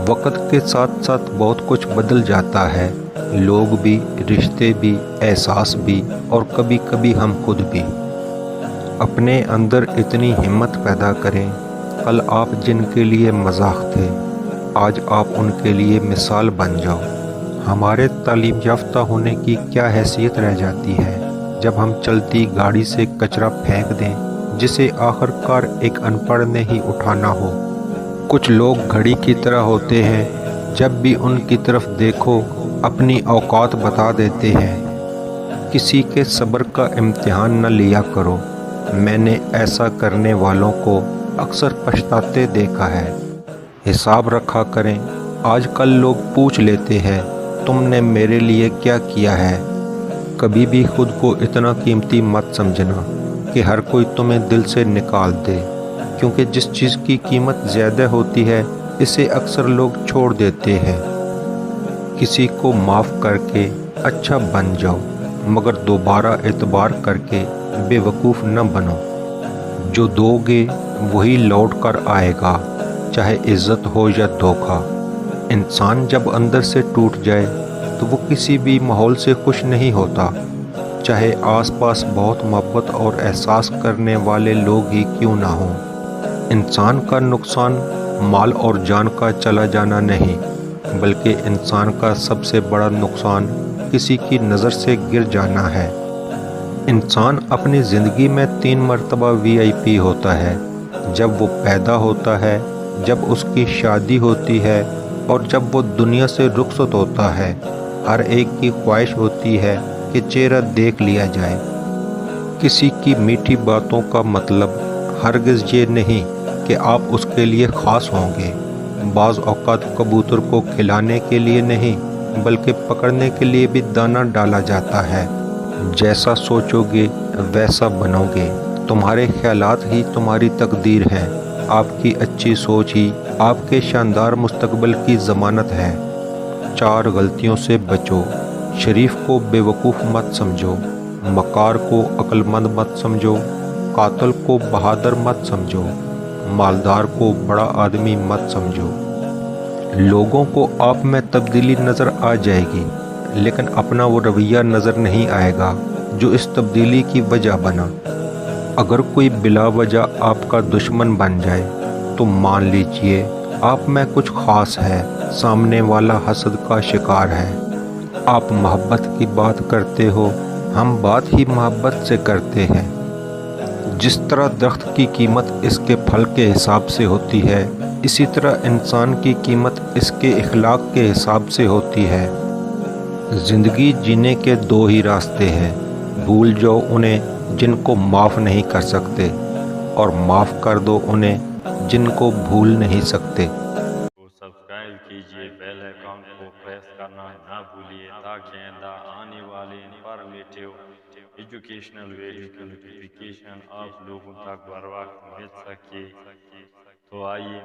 وقت کے ساتھ ساتھ بہت کچھ بدل جاتا ہے، لوگ بھی، رشتے بھی، احساس بھی، اور کبھی کبھی ہم خود بھی۔ اپنے اندر اتنی ہمت پیدا کریں، کل آپ جن کے لیے مذاق تھے، آج آپ ان کے لیے مثال بن جاؤ۔ ہمارے تعلیم یافتہ ہونے کی کیا حیثیت رہ جاتی ہے جب ہم چلتی گاڑی سے کچرا پھینک دیں جسے آخر کار ایک ان پڑھ نے ہی اٹھانا ہو۔ کچھ لوگ گھڑی کی طرح ہوتے ہیں، جب بھی ان کی طرف دیکھو اپنی اوقات بتا دیتے ہیں۔ کسی کے صبر کا امتحان نہ لیا کرو، میں نے ایسا کرنے والوں کو اکثر پچھتاتے دیکھا ہے۔ حساب رکھا کریں، آج کل لوگ پوچھ لیتے ہیں تم نے میرے لیے کیا کیا ہے۔ کبھی بھی خود کو اتنا قیمتی مت سمجھنا کہ ہر کوئی تمہیں دل سے نکال دے، کیونکہ جس چیز کی قیمت زیادہ ہوتی ہے اسے اکثر لوگ چھوڑ دیتے ہیں۔ کسی کو معاف کر کے اچھا بن جاؤ، مگر دوبارہ اعتبار کر کے بے وقوف نہ بنو۔ جو دو گے وہی لوٹ کر آئے گا، چاہے عزت ہو یا دھوکہ۔ انسان جب اندر سے ٹوٹ جائے تو وہ کسی بھی ماحول سے خوش نہیں ہوتا، چاہے آس پاس بہت محبت اور احساس کرنے والے لوگ ہی کیوں نہ ہوں۔ انسان کا نقصان مال اور جان کا چلا جانا نہیں، بلکہ انسان کا سب سے بڑا نقصان کسی کی نظر سے گر جانا ہے۔ انسان اپنی زندگی میں 3 مرتبہ VIP ہوتا ہے، جب وہ پیدا ہوتا ہے، جب اس کی شادی ہوتی ہے، اور جب وہ دنیا سے رخصت ہوتا ہے۔ ہر ایک کی خواہش ہوتی ہے کہ چہرہ دیکھ لیا جائے۔ کسی کی میٹھی باتوں کا مطلب ہرگز یہ نہیں کہ آپ اس کے لیے خاص ہوں گے۔ بعض اوقات کبوتر کو کھلانے کے لیے نہیں بلکہ پکڑنے کے لیے بھی دانہ ڈالا جاتا ہے۔ جیسا سوچو گے ویسا بنو گے، تمہارے خیالات ہی تمہاری تقدیر ہیں، آپ کی اچھی سوچ ہی آپ کے شاندار مستقبل کی ضمانت ہے۔ 4 غلطیوں سے بچو۔ شریف کو بے وقوف مت سمجھو، مکار کو عقل مند مت سمجھو، قاتل کو بہادر مت سمجھو، مالدار کو بڑا آدمی مت سمجھو۔ لوگوں کو آپ میں تبدیلی نظر آ جائے گی، لیکن اپنا وہ رویہ نظر نہیں آئے گا جو اس تبدیلی کی وجہ بنا۔ اگر کوئی بلا وجہ آپ کا دشمن بن جائے تو مان لیجئے آپ میں کچھ خاص ہے، سامنے والا حسد کا شکار ہے۔ آپ محبت کی بات کرتے ہو، ہم بات ہی محبت سے کرتے ہیں۔ جس طرح درخت کی قیمت اس کے پھل کے حساب سے ہوتی ہے، اسی طرح انسان کی قیمت اس کے اخلاق کے حساب سے ہوتی ہے۔ زندگی جینے کے 2 ہی راستے ہیں، بھول جاؤ انہیں جن کو معاف نہیں کر سکتے، اور معاف کر دو انہیں جن کو بھول نہیں سکتے۔ کو سبسکرائب کیجئے، بیل آئیکن کو پریس کرنا نہ بھولیے تاکہ آئندہ آنے والے انفارمیٹیو ایجوکیشنل ویڈیو کی نوٹیفیکیشن آپ لوگوں تک بر وقت مل سکے۔ تو آئیے